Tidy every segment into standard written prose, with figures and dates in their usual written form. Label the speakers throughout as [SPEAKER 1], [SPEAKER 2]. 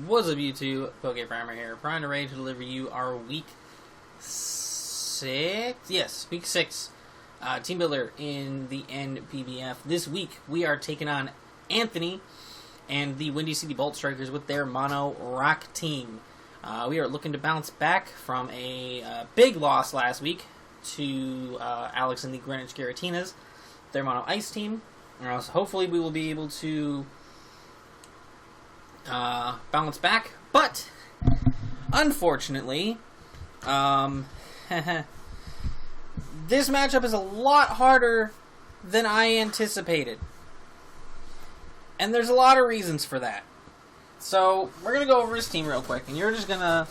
[SPEAKER 1] Wassup YouTube, PokePrimer here, Prime to Rage to deliver you our week 6, yes, week 6 Teambuilder in the NPBF. This week we are taking on Anthony and the Windy City Boltstrikers with their mono rock team. We are looking to bounce back from a big loss last week to Alex and the Greenwich Garatinas, their mono ice team. So hopefully we will be able to bounce back, but unfortunately, this matchup is a lot harder than I anticipated, and there's a lot of reasons for that. So we're gonna go over his team real quick, and you're just gonna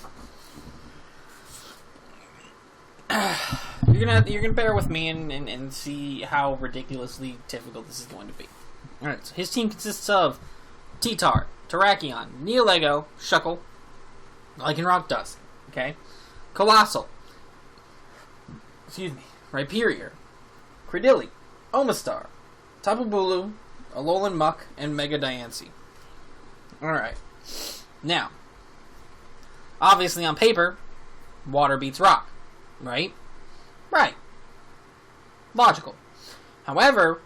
[SPEAKER 1] you're gonna bear with me and see how ridiculously difficult this is going to be. All right, so his team consists of T-Tar, Terrakion, Neolego, Shuckle, Lycanroc Dusk, okay? Colossal, Rhyperior, Credilli, Omastar, Tapu Bulu, Alolan Muck, and Mega Diancie. Alright. Now, obviously on paper, water beats rock, right? Right. Logical. However,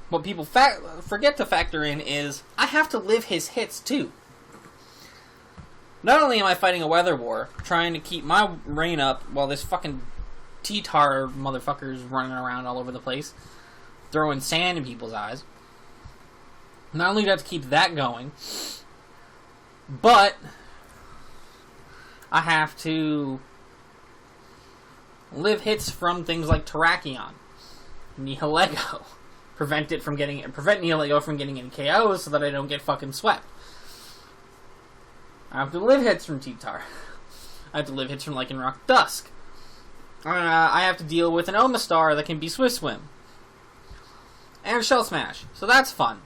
[SPEAKER 1] what people forget to factor in is I have to live his hits too. Not only am I fighting a weather war, trying to keep my rain up while this fucking T-Tar motherfucker's running around all over the place, throwing sand in people's eyes. Not only do I have to keep that going, but I have to live hits from things like Terrakion, Neolego. Prevent Neolego from getting any KOs so that I don't get fucking swept. I have to live hits from T-Tar. I have to live hits from Lycanroc Dusk. I have to deal with an Omastar that can be Swift Swim. And Shell Smash. So that's fun.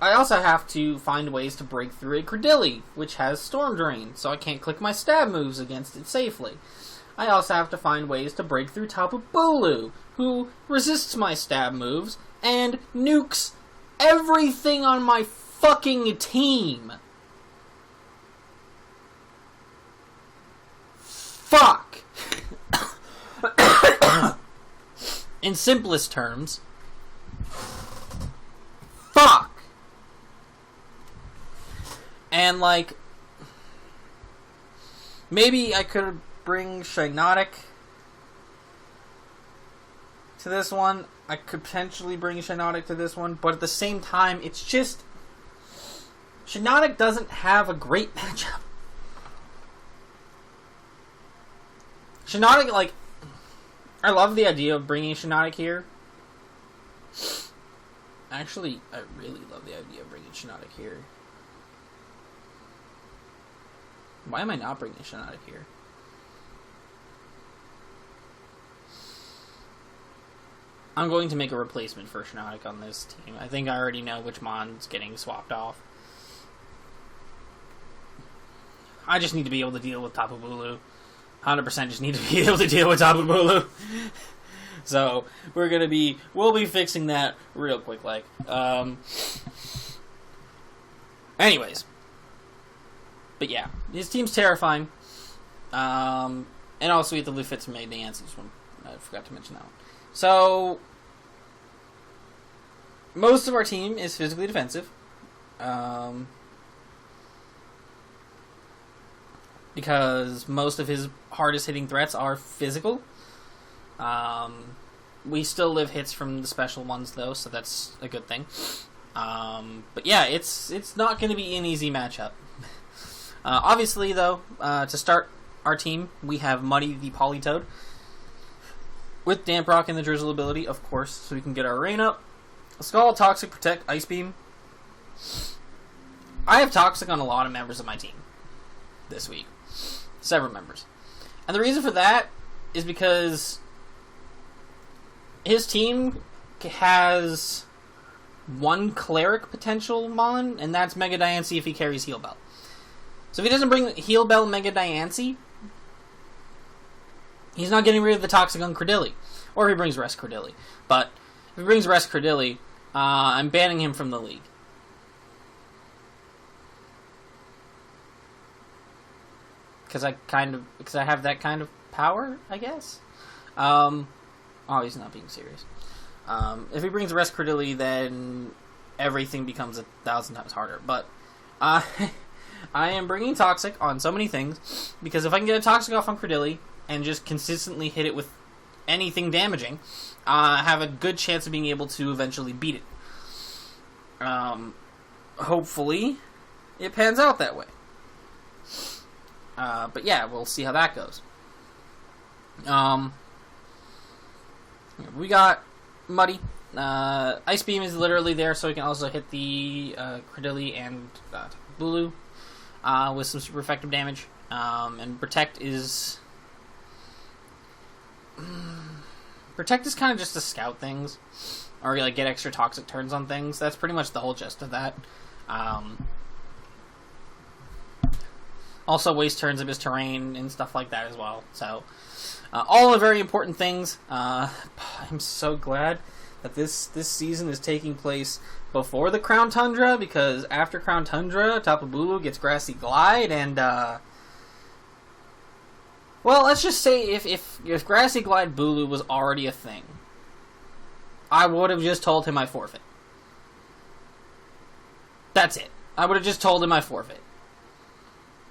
[SPEAKER 1] I also have to find ways to break through a Credilli, which has Storm Drain, so I can't click my stab moves against it safely. I also have to find ways to break through Tapu Bulu, who resists my stab moves and nukes everything on my fucking team. Fuck. In simplest terms, fuck. And like, maybe I could bring Shiinotic to this one. I could potentially bring Shiinotic to this one, but at the same time, it's just Shiinotic doesn't have a great matchup. Shiinotic, like, I love the idea of bringing Shiinotic here. Actually, I really love the idea of bringing Shiinotic here. Why am I not bringing Shiinotic here? I'm going to make a replacement for Shiinotic on this team. I think I already know which Mon's getting swapped off. I just need to be able to deal with Tapu Bulu. 100% just need to be able to deal with Tapu Bulu. So, we'll be fixing that real quick, like. Anyways. But yeah, his team's terrifying. And also we have to live hits from Mega Diancie. I forgot to mention that one. So, most of our team is physically defensive. Because most of his hardest hitting threats are physical. We still live hits from the special ones though, so that's a good thing. But yeah, it's not going to be an easy matchup. Obviously though, to start our team, we have Muddy the Politoed. With Damp Rock and the Drizzle ability, of course, so we can get our rain up. Skull, Toxic, Protect, Ice Beam. I have Toxic on a lot of members of my team this week. Several members. And the reason for that is because his team has one Cleric potential Mon, and that's Mega Diancie if he carries Heal Bell. So if he doesn't bring Heal Bell Mega Diancie, he's not getting rid of the Toxic on Credilli. Or if he brings Rest Credilli. But if he brings Rest Credilli, I'm banning him from the league. because I have that kind of power, I guess. He's not being serious. If he brings Rest Credilli, then everything becomes 1,000 times harder. But I am bringing Toxic on so many things, because if I can get a Toxic off on Credilli and just consistently hit it with anything damaging, I have a good chance of being able to eventually beat it. Hopefully it pans out that way. But yeah, we'll see how that goes. We got Muddy. Ice Beam is literally there, so he can also hit the Credilli and Bulu with some super effective damage. And Protect is... Protect is kind of just to scout things, or like get extra toxic turns on things. That's pretty much the whole gist of that. Also waste turns of his terrain and stuff like that as well. So, all are very important things. I'm so glad that this season is taking place before the Crown Tundra, because after Crown Tundra, Tapu Bulu gets Grassy Glide, and well, let's just say if Grassy Glide Bulu was already a thing, I would have just told him I forfeit. That's it. I would have just told him I forfeit.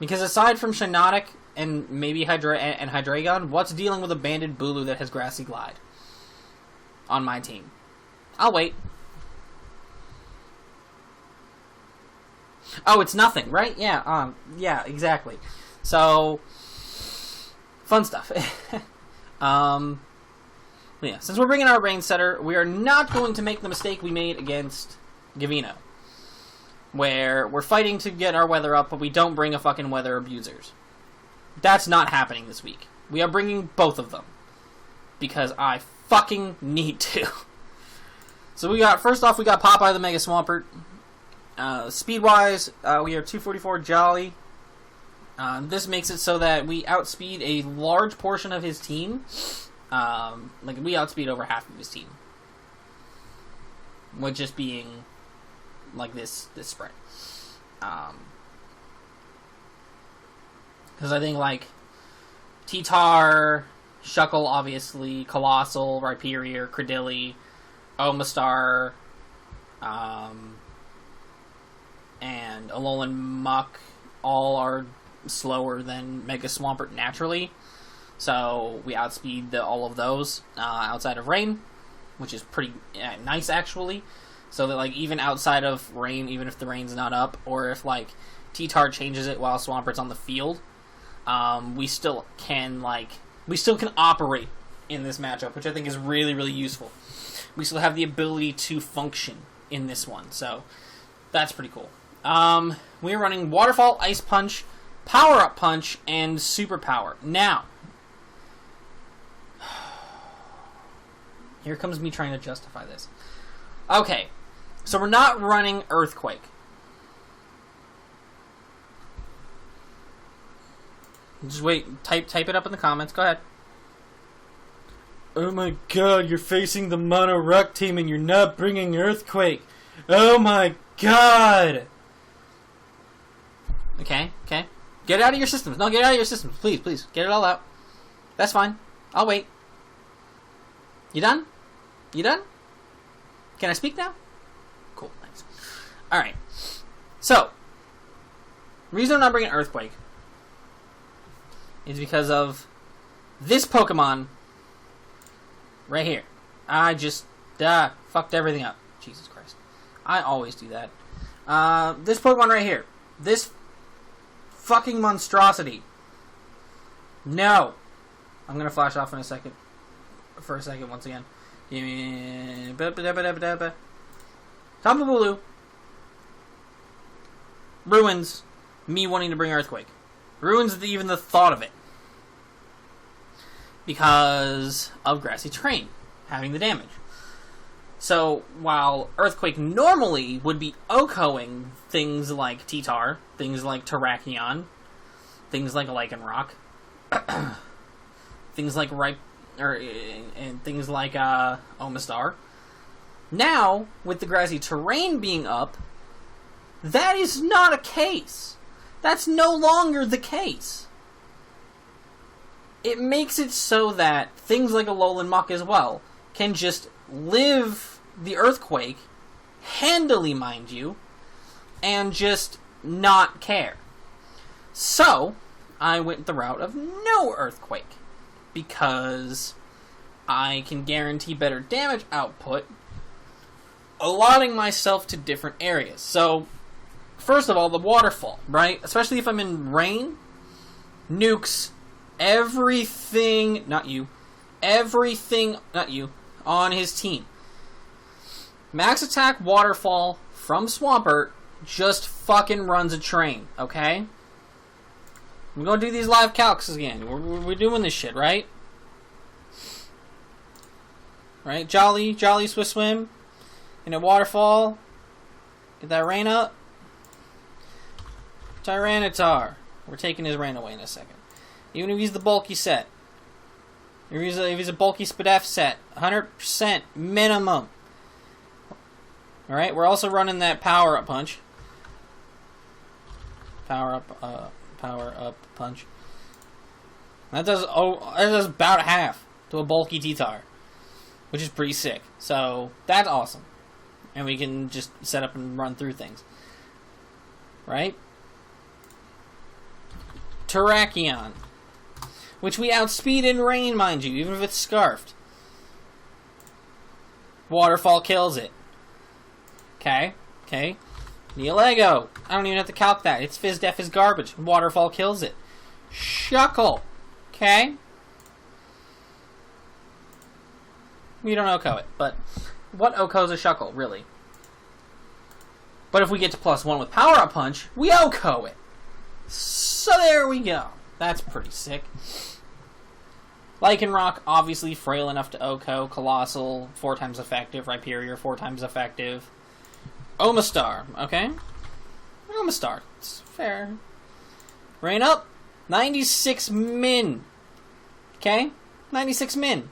[SPEAKER 1] Because aside from Shiinotic and maybe Hydreigon, what's dealing with a banded Bulu that has Grassy Glide on my team? I'll wait. Oh, it's nothing, right? Yeah, yeah, exactly. So, fun stuff. Yeah, since we're bringing our Rain Setter, we are not going to make the mistake we made against Gavino, where we're fighting to get our weather up, but we don't bring a fucking weather abusers. That's not happening this week. We are bringing both of them, because I fucking need to. So first off, we got Popeye the Mega Swampert. Speed-wise, we are 244 Jolly. This makes it so that we outspeed a large portion of his team. We outspeed over half of his team. With just being like this spread. Because I think like T-Tar, Shuckle obviously, Colossal, Rhyperior, Credilli, Omastar, and Alolan Muck all are slower than Mega Swampert naturally. So we outspeed all of those outside of Rain, which is pretty nice actually. So that like even outside of Rain, even if the Rain's not up, or if like T-Tar changes it while Swampert's on the field, we still can operate in this matchup, which I think is really, really useful. We still have the ability to function in this one, so that's pretty cool. We're running Waterfall, Ice Punch, Power Up Punch, and Super Power. Now, here comes me trying to justify this. Okay, so we're not running Earthquake. Just wait, type it up in the comments. Go ahead. Oh my god, you're facing the Mono Rock team and you're not bringing Earthquake. Oh my god! Okay. Get it out of your systems. No, get it out of your systems. Please. Get it all out. That's fine. I'll wait. You done? Can I speak now? Cool, thanks. Alright. So, reason I'm not bringing Earthquake is because of this Pokemon right here. I just fucked everything up. Jesus Christ. I always do that. This Pokemon right here. This fucking monstrosity. No. I'm gonna flash off in a second. For a second, once again. Give me... Tapu Bulu ruins me wanting to bring Earthquake. Ruins even the thought of it. Because of Grassy Terrain having the damage. So, while Earthquake normally would be OHKOing things like T-Tar, things like Terrakion, things like Lycanroc, things like things like Omastar, now, with the Grassy Terrain being up, that is not a case. That's no longer the case. it makes it so that things like Alolan Muck as well can just live the Earthquake, handily, mind you, and just not care. So, I went the route of no Earthquake, because I can guarantee better damage output, allotting myself to different areas. So, first of all, the waterfall, right? Especially if I'm in rain, nukes everything, not you, on his team. Max attack waterfall from Swampert just fucking runs a train, okay? We're gonna do these live calcs again. We're doing this shit, right? Right? Jolly Swiss Swim in a waterfall. Get that rain up. Tyranitar. We're taking his rain away in a second. Even if he's the bulky set. If he's a bulky Spadef set. 100% minimum. Alright, we're also running that power up punch. Power up punch. That does about half to a bulky T-Tar, which is pretty sick. So that's awesome. And we can just set up and run through things. Right? Terrakion, which we outspeed in rain, mind you, even if it's scarfed. Waterfall kills it. Okay. Neolego. I don't even have to calc that. Its Fizz Def is garbage. Waterfall kills it. Shuckle. Okay. We don't OHKO it, but what OHKO's a Shuckle, really? But if we get to +1 with Power Up Punch, we OHKO it. So there we go. That's pretty sick. Lycanroc, obviously frail enough to OHKO. Colossal, 4 times effective. Rhyperior, 4 times effective. Omastar, okay? Omastar, it's fair. Rain up, 96 min. Okay? 96 min.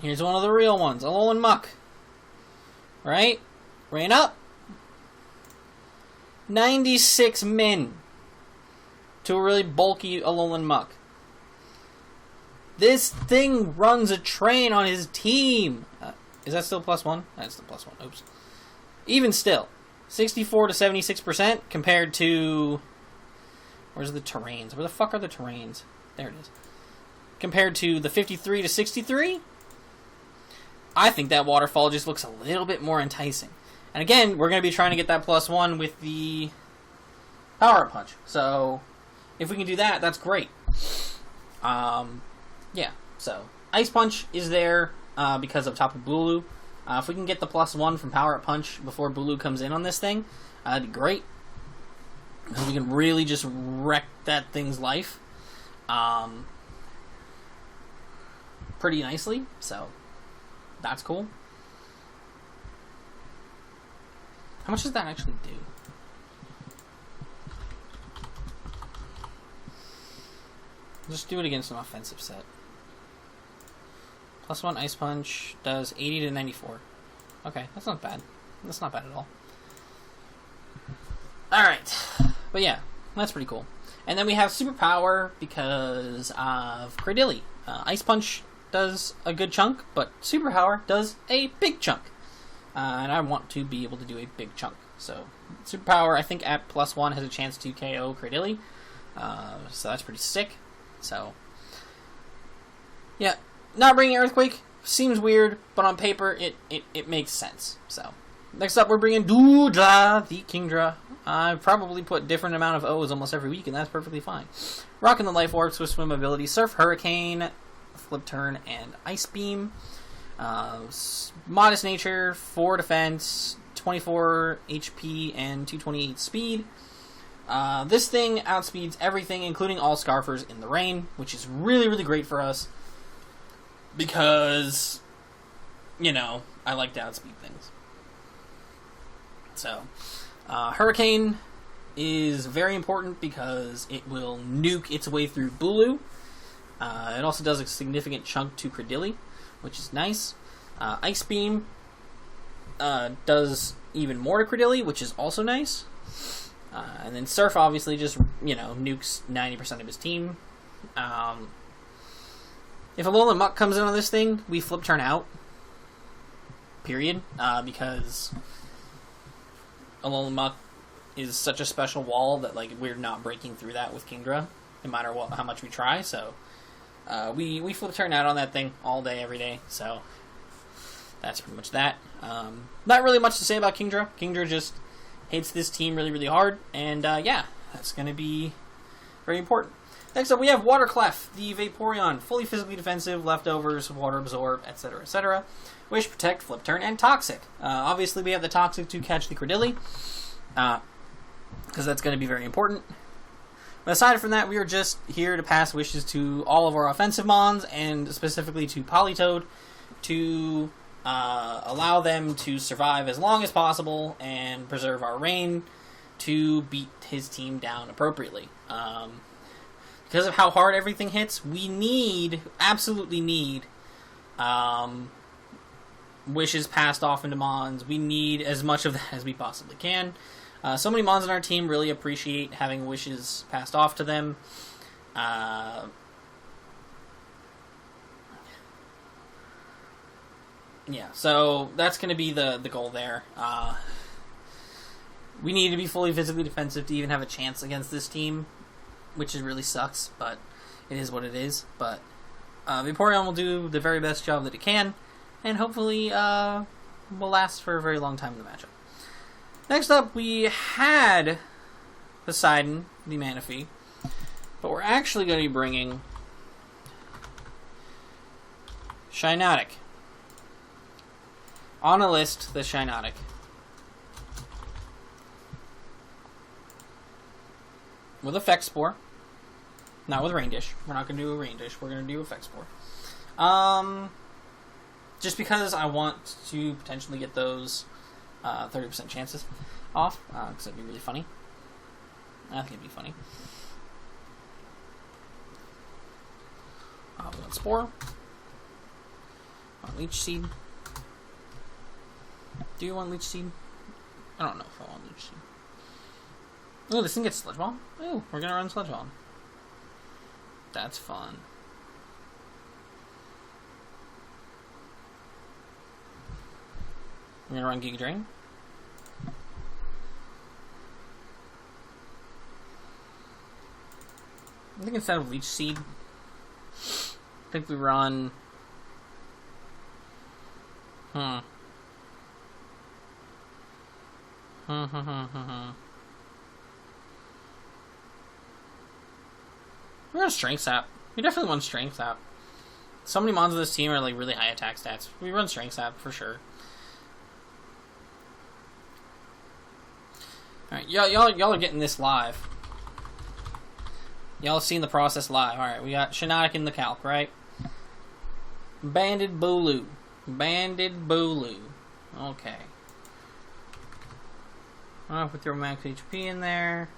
[SPEAKER 1] Here's one of the real ones, Alolan Muck. Right? Rain up. 96 min. To a really bulky Alolan Muck. This thing runs a train on his team. Is that still +1? That's still +1. Oops. Even still, 64 to 76% compared to... Where's the terrains? Where the fuck are the terrains? There it is. Compared to the 53 to 63? I think that waterfall just looks a little bit more enticing. And again, we're going to be trying to get that +1 with the Power Punch. So, if we can do that, that's great. Yeah, so Ice Punch is there because of Tapu Bulu. If we can get the +1 from Power Up Punch before Bulu comes in on this thing, that'd be great. Because we can really just wreck that thing's life pretty nicely, so that's cool. How much does that actually do? Just do it against an offensive set. +1 Ice Punch does 80 to 94. Okay, that's not bad. That's not bad at all. Alright. But yeah, that's pretty cool. And then we have Superpower because of Cradilly. Ice Punch does a good chunk, but Superpower does a big chunk. And I want to be able to do a big chunk. So, Superpower, I think at +1 has a chance to KO Cradilly. So that's pretty sick. So, yeah. Not bringing Earthquake seems weird, but on paper, it makes sense. So, next up, we're bringing Doodla, the Kingdra. I probably put different amount of O's almost every week, and that's perfectly fine. Rocking the Life Orb, Swift Swim ability, Surf, Hurricane, Flip Turn, and Ice Beam. Modest Nature, 4 defense, 24 HP, and 228 speed. This thing outspeeds everything, including all Scarfers in the rain, which is really, really great for us. Because, you know, I like to outspeed things. So, Hurricane is very important because it will nuke its way through Bulu. It also does a significant chunk to Cradilly, which is nice. Ice Beam does even more to Cradilly, which is also nice. And then Surf obviously just, nukes 90% of his team. If Alolan Muck comes in on this thing, we flip turn out. Period. Because Alolan Muck is such a special wall that we're not breaking through that with Kingdra, no matter how much we try. So we flip turn out on that thing all day, every day. So that's pretty much that. Not really much to say about Kingdra. Kingdra just hits this team really, really hard, and that's going to be very important. Next up, we have Water Clef, the Vaporeon, fully physically defensive, leftovers, water absorb, etc., etc. Wish, Protect, Flip Turn, and Toxic. Obviously, we have the Toxic to catch the Credilli, because that's going to be very important. But aside from that, we are just here to pass wishes to all of our offensive mons, and specifically to Politoed, to allow them to survive as long as possible and preserve our reign to beat his team down appropriately. Because of how hard everything hits, we absolutely need wishes passed off into mons. We need as much of that as we possibly can. So many mons on our team really appreciate having wishes passed off to them. Yeah, so that's going to be the goal there. We need to be fully physically defensive to even have a chance against this team, which really sucks, but it is what it is. But Vaporeon will do the very best job that it can, and hopefully will last for a very long time in the matchup. Next up, we had Poseidon, the Manaphy, but we're actually going to be bringing Shiinotic. On a list, the Shiinotic. With Effect Spore. Not with Rain Dish. We're not going to do a Rain Dish. We're going to do Effect Spore. Just because I want to potentially get those 30% chances off. Because that'd be really funny. I think it'd be funny. We want Spore. Want Leech Seed. Do you want Leech Seed? I don't know if I want Leech Seed. Oh, this thing gets Sludge Bomb? Oh, we're gonna run Sludge Bomb. That's fun. We're gonna run Giga Drain. I think instead of Leech Seed, I think we run... We're gonna Strength Sap. We definitely want Strength Sap. So many mons of this team are really high attack stats. We run Strength Sap for sure. Alright, y'all are getting this live. Y'all have seen the process live. Alright, we got Shiinotic in the calc, right? Banded Bulu. Banded Bulu. Okay. I don't know if we throw max HP in there.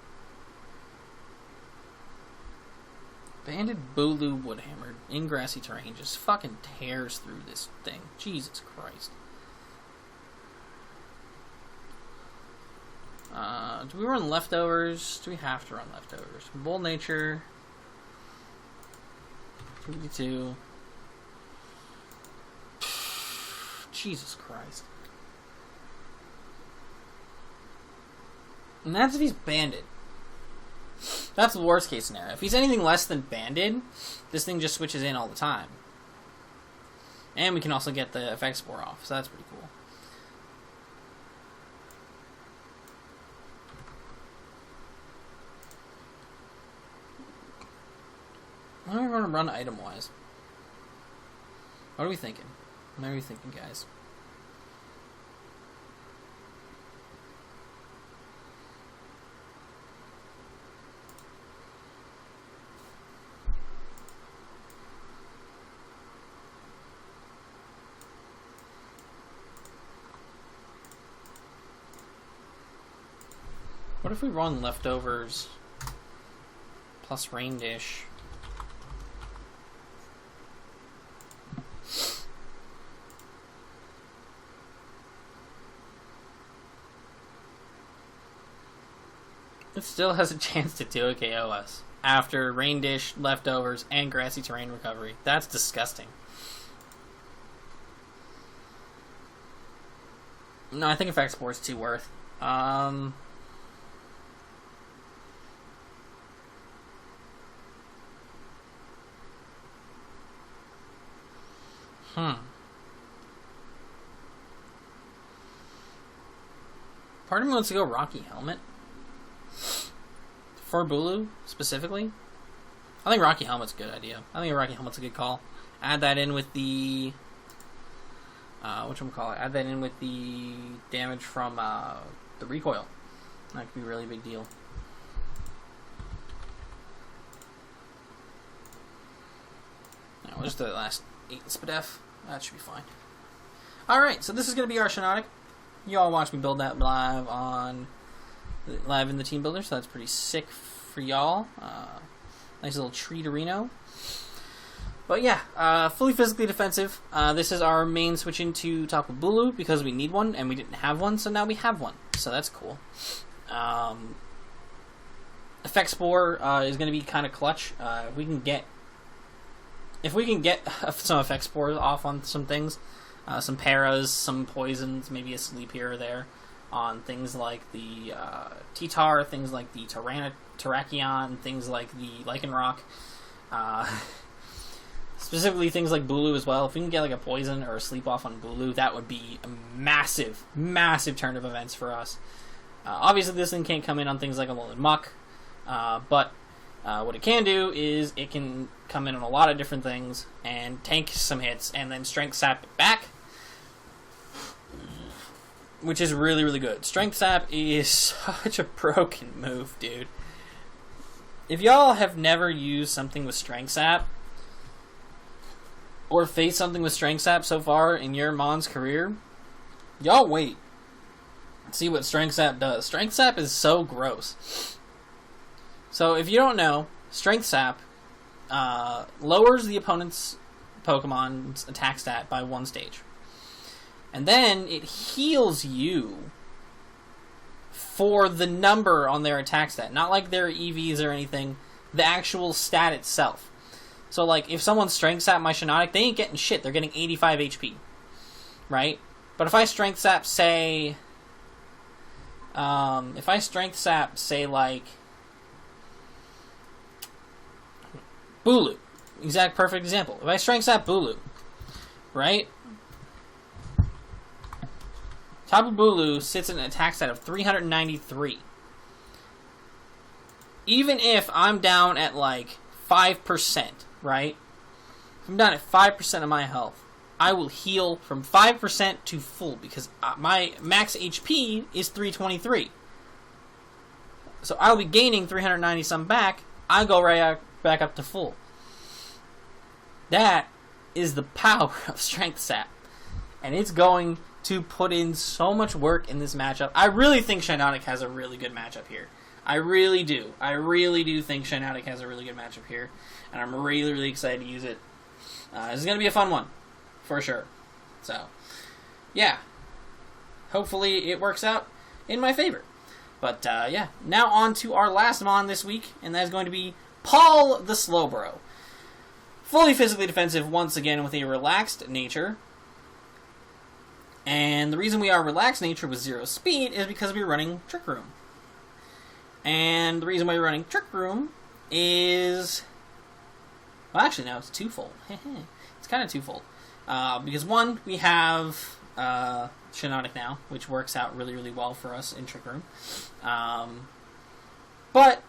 [SPEAKER 1] Banded Bulu Woodhammer in grassy terrain just fucking tears through this thing. Jesus Christ. Do we run leftovers? Do we have to run leftovers? Bold Nature. 52. Jesus Christ. And that's if he's banded. That's the worst case scenario. If he's anything less than banded, this thing just switches in all the time. And we can also get the effect spore off, so that's pretty cool. What are we going to run item-wise? What are we thinking? What are we thinking, guys? What if we run leftovers plus Rain Dish? It still has a chance to 2 KOS after Rain Dish, Leftovers, and Grassy Terrain Recovery. That's disgusting. No, I think Effect Spore is too worth. Part of me wants to go Rocky Helmet. For Bulu, specifically. I think Rocky Helmet's a good idea. I think Rocky Helmet's a good call. Add that in with the... whatchamacallit? Add that in with the damage from the recoil. That could be a really big deal. Now, we'll just do the last 8 SPDF. That should be fine. Alright, so this is going to be our Shiinotic. You all watch me build that live in the team builder, so that's pretty sick for y'all. Nice little treaterino. But yeah, fully physically defensive. This is our main switch into Tapu Bulu because we need one and we didn't have one, so now we have one. So that's cool. Effect Spore is going to be kind of clutch. If we can get some Effect Spores off on some things, some paras, some poisons, maybe a sleep here or there on things like the T-Tar, things like the Terrakion, things like the Lycanroc, specifically things like Bulu as well. If we can get like a poison or a sleep off on Bulu, that would be a massive, massive turn of events for us. Obviously this thing can't come in on things like Alolan Muck, but what it can do is it can come in on a lot of different things and tank some hits and then Strength Sap it back, which is really, really good. Strength Sap is such a broken move, dude. If y'all have never used something with Strength Sap, or faced something with Strength Sap so far in your Mon's career, y'all wait. See what Strength Sap does. Strength Sap is so gross. So if you don't know, Strength Sap lowers the opponent's Pokemon's attack stat by 1 stage. And then it heals you for the number on their attack stat. Not like their EVs or anything. The actual stat itself. So, like, if someone Strength Sap my Shiinotic, they ain't getting shit. They're getting 85 HP. Right? But if I Strength Sap, say... like... Bulu. Exact perfect example. If I Strength Sap Bulu, right? Tapu Bulu sits at an attack stat of 393. Even if I'm down at like 5%, right? If I'm down at 5% of my health, I will heal from 5% to full because my max HP is 323. So I'll be gaining 390 some back. I go right back up to full. That is the power of Strength Sap. And it's going to put in so much work in this matchup. I really think Shiinotic has a really good matchup here. I really do. I really do think Shiinotic has a really good matchup here. And I'm really, really excited to use it. This is going to be a fun one. For sure. So, yeah. Hopefully it works out in my favor. But, yeah. Now on to our last Mon this week. And that is going to be Paul the Slowbro. Fully physically defensive once again with a relaxed nature. And the reason we are relaxed nature with 0 speed is because we're running Trick Room. And the reason why we're running Trick Room is... Well, actually, no, it's twofold. It's kind of twofold. Because one, we have Shiinotic now, which works out really, really well for us in Trick Room. But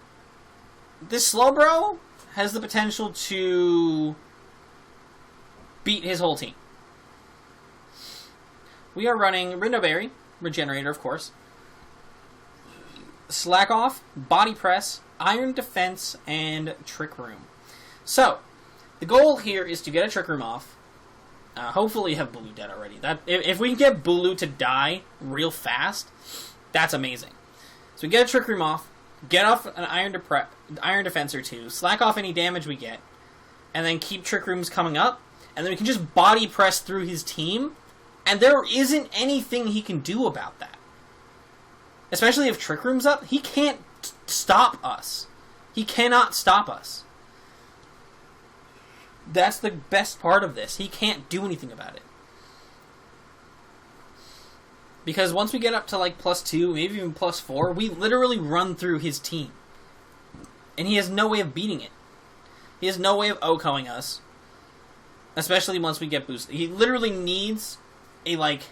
[SPEAKER 1] this Slowbro has the potential to beat his whole team. We are running Rindo Berry, Regenerator, of course, Slack Off, Body Press, Iron Defense, and Trick Room. So, the goal here is to get a Trick Room off. Hopefully you have Bulu dead already. If we can get Bulu to die real fast, that's amazing. So we get a Trick Room off, get off an Iron Defense or 2, slack off any damage we get, and then keep Trick Rooms coming up, and then we can just Body Press through his team, and there isn't anything he can do about that. Especially if Trick Room's up, he can't stop us. He cannot stop us. That's the best part of this. He can't do anything about it. Because once we get up to like +2, maybe even +4, we literally run through his team. And he has no way of beating it. He has no way of OHKOing us. Especially once we get boosted. He literally needs a like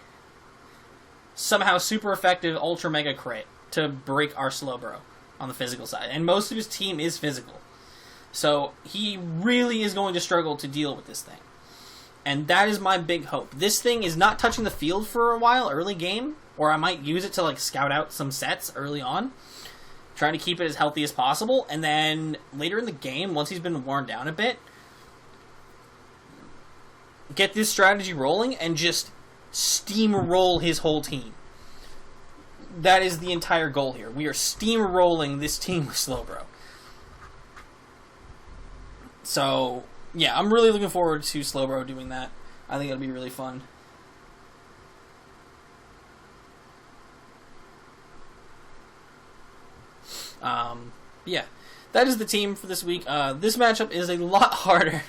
[SPEAKER 1] somehow super effective ultra mega crit to break our Slowbro on the physical side. And most of his team is physical. So he really is going to struggle to deal with this thing. And that is my big hope. This thing is not touching the field for a while, early game. Or I might use it to like scout out some sets early on. Trying to keep it as healthy as possible. And then later in the game, once he's been worn down a bit, get this strategy rolling and just steamroll his whole team. That is the entire goal here. We are steamrolling this team with Slowbro. So, yeah, I'm really looking forward to Slowbro doing that. I think it'll be really fun. Yeah, that is the team for this week. This matchup is a lot harder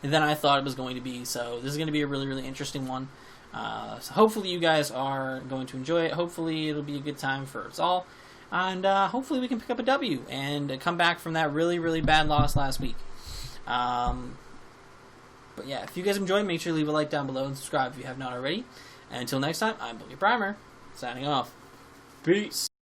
[SPEAKER 1] than I thought it was going to be, so this is going to be a really, really interesting one. So hopefully you guys are going to enjoy it. Hopefully it'll be a good time for us all. And hopefully we can pick up a W and come back from that really, really bad loss last week. But yeah, if you guys enjoyed, make sure to leave a like down below and subscribe if you have not already. And until next time, I'm PokePrimer, signing off. Peace.